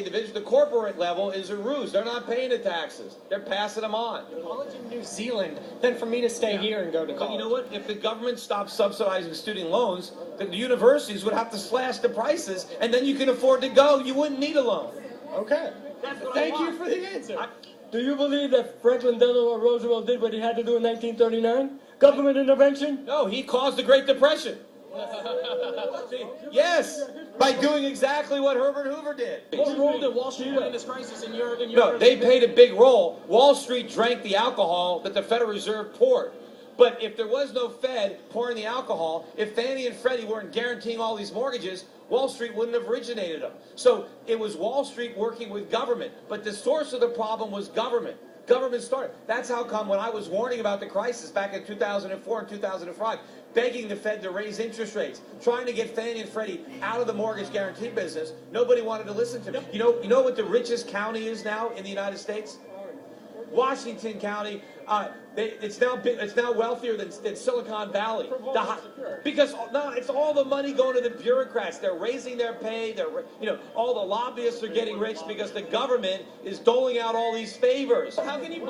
The corporate level is a ruse. They're not paying the taxes. They're passing them on. College in New Zealand than for me to stay here and go to college. But you know what? If the government stopped subsidizing student loans, the universities would have to slash the prices, and then you can afford to go. You wouldn't need a loan. Okay. Thank you for the answer. Do you believe that Franklin Delano Roosevelt did what he had to do in 1939? Government intervention? No, he caused the Great Depression. Yes, by doing exactly what Herbert Hoover did. What role did Wall Street play in this crisis in your No, they played a big role. Wall Street drank the alcohol that the Federal Reserve poured. But if there was no Fed pouring the alcohol, if Fannie and Freddie weren't guaranteeing all these mortgages, Wall Street wouldn't have originated them. So it was Wall Street working with government. But the source of the problem was government. Government started. That's how come when I was warning about the crisis back in 2004 and 2005, begging the Fed to raise interest rates, trying to get Fannie and Freddie out of the mortgage guarantee business, nobody wanted to listen to me. You know what the richest county is now in the United States? Washington County. It's now wealthier than Silicon Valley. Because it's all the money going to the bureaucrats. They're raising their pay. All the lobbyists are getting rich because the government is doling out all these favors. How can you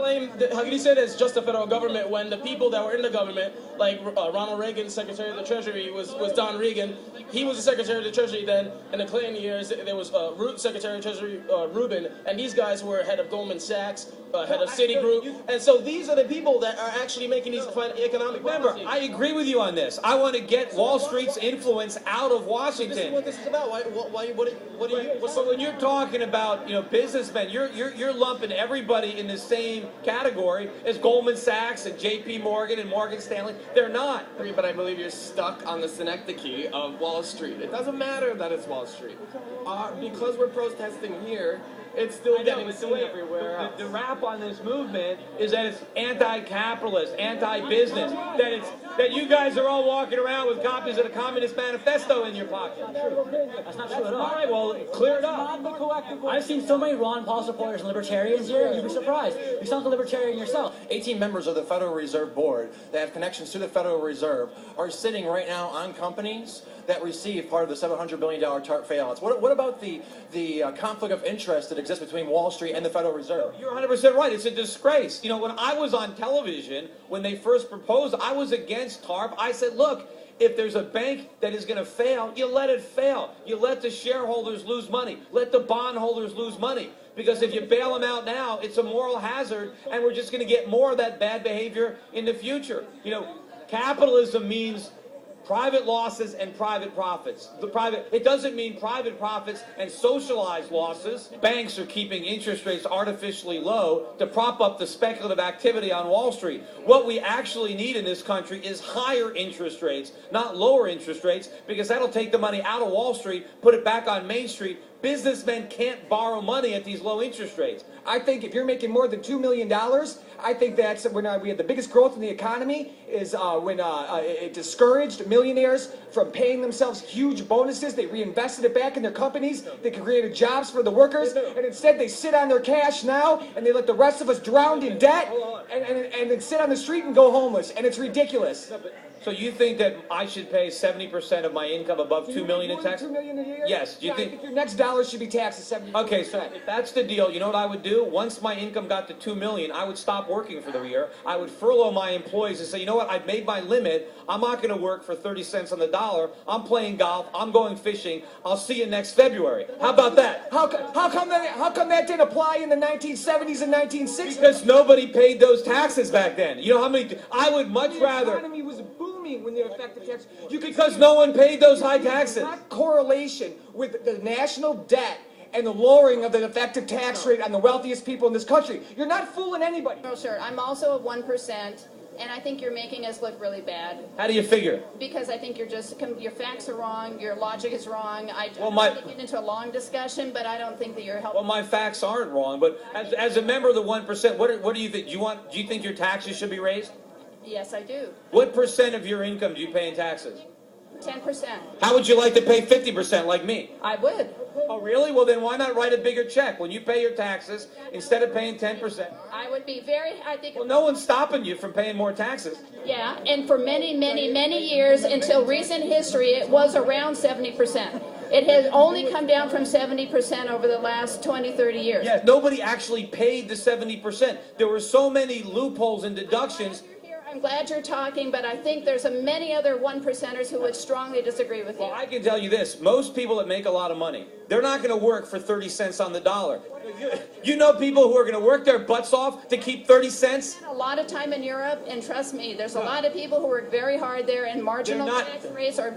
say that it's just the federal government when the people that were in the government, like Ronald Reagan, Secretary of the Treasury, was Don Regan. He was the Secretary of the Treasury then. In the Clinton years, there was Secretary of Treasury Rubin, and these guys were head of Goldman Sachs, head of Citigroup, and so these are the people that are actually making these economic policies. I agree with you on this. I want to get Wall Street's influence out of Washington. This is what this is about. What do you? So when you're talking about businessmen, you're lumping everybody in the same category as Goldman Sachs and J.P. Morgan and Morgan Stanley. They're not. But I believe you're stuck on the synecdoche of Wall Street. It doesn't matter that it's Wall Street. Because we're protesting here, it's still getting seen everywhere else. The rap on this movement is that it's anti-capitalist, anti-business, that you guys are all walking around with copies of the Communist Manifesto in your pocket. That's not true at all. All right, well, clear it up. I've seen so many Ron Paul supporters and libertarians here, you'd be surprised. You sound like a libertarian yourself. 18 members of the Federal Reserve Board that have connections to the Federal Reserve are sitting right now on companies that receive part of the $700 billion TARP bailouts. What about the conflict of interest that exists between Wall Street and the Federal Reserve? You're 100% right. It's a disgrace. When I was on television, when they first proposed, I was against TARP. I said, look, if there's a bank that is going to fail, you let it fail. You let the shareholders lose money. Let the bondholders lose money. Because if you bail them out now, it's a moral hazard, and we're just going to get more of that bad behavior in the future. Capitalism means private losses and private profits. It doesn't mean private profits and socialized losses. Banks are keeping interest rates artificially low to prop up the speculative activity on Wall Street. What we actually need in this country is higher interest rates, not lower interest rates, because that'll take the money out of Wall Street, put it back on Main Street. Businessmen can't borrow money at these low interest rates. I think if you're making more than $2 million, I think that's when we had the biggest growth in the economy is when it discouraged millionaires from paying themselves huge bonuses. They reinvested it back in their companies. They created jobs for the workers. And instead they sit on their cash now and they let the rest of us drown in debt and then sit on the street and go homeless. And it's ridiculous. So you think that I should pay 70% of my income above $2 million in tax? $2 million a year? Yes. Do you I think think your next dollar should be taxed at 70%. Okay, so if that's the deal, you know what I would do? Once my income got to $2 million, I would stop working for the year. I would furlough my employees and say, you know what? I've made my limit. I'm not going to work for 30 cents on the dollar. I'm playing golf. I'm going fishing. I'll see you next February. How about that? How come that didn't apply in the 1970s and 1960s? Because nobody paid those taxes back then. You know how many? I would much rather. The economy was booming when the effective tax. Because no one paid those high taxes. Not correlation with the national debt and the lowering of the effective tax rate on the wealthiest people in this country. You're not fooling anybody. No, sir. I'm also at 1%, and I think you're making us look really bad. How do you figure? Because I think your facts are wrong, your logic is wrong. I don't my- want to get into a long discussion, but I don't think that you're helping. Well, my facts aren't wrong, but as a member of the 1%, what do you think? Do you think your taxes should be raised? Yes, I do. What percent of your income do you pay in taxes? 10%. How would you like to pay 50% like me? I would. Oh, really? Well, then why not write a bigger check? When you pay your taxes, instead of paying 10%. I would be very, I think. Well, no one's stopping you from paying more taxes. Yeah, and for many, many, many years, until recent history, it was around 70%. It has only come down from 70% over the last 20, 30 years. Yes, nobody actually paid the 70%. There were so many loopholes and deductions. I'm glad you're talking, but I think there's many other one percenters who would strongly disagree with you. Well, I can tell you this. Most people that make a lot of money, they're not going to work for 30 cents on the dollar. You know people who are going to work their butts off to keep 30 cents? A lot of time in Europe, and trust me, there's a lot of people who work very hard there, and marginal tax rates are...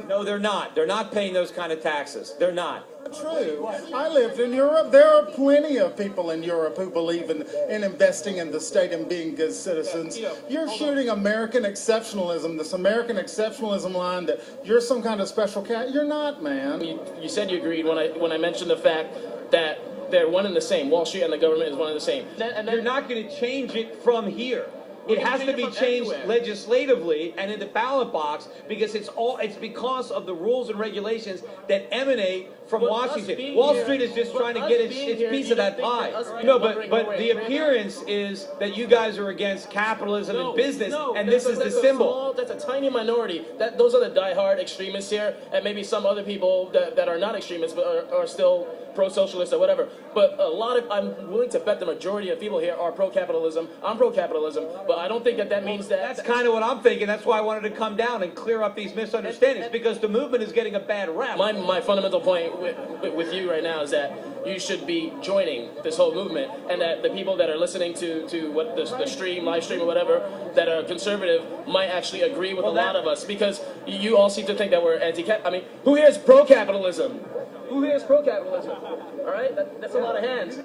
No, they're not. They're not paying those kind of taxes. They're not. True. I lived in Europe. There are plenty of people in Europe who believe in investing in the state and being good citizens. You're shooting American exceptionalism, this American exceptionalism line that you're some kind of special cat. You're not, man. You said you agreed when I mentioned the fact that they're one and the same. Wall Street and the government is one and the same. And you're not going to change it from here. It has to be changed legislatively and in the ballot box because it's because of the rules and regulations that emanate from Washington. Wall Street is just trying to get its piece of that pie. No, but the appearance is that you guys are against capitalism and business, and this is the symbol. That's a tiny minority. Those are the diehard extremists here, and maybe some other people that are not extremists but are still pro-socialist or whatever. But I'm willing to bet the majority of people here are pro-capitalism. I'm pro-capitalism, but I don't think that means that. That's kind of what I'm thinking. That's why I wanted to come down and clear up these misunderstandings, because the movement is getting a bad rap. My fundamental point with you right now is that you should be joining this whole movement, and that the people that are listening to what the stream, live stream or whatever, that are conservative might actually agree with a lot of us, because you all seem to think that we're anti-cap. I mean, who here is pro-capitalism? Who here is pro-capitalism? All right, that's a lot of hands.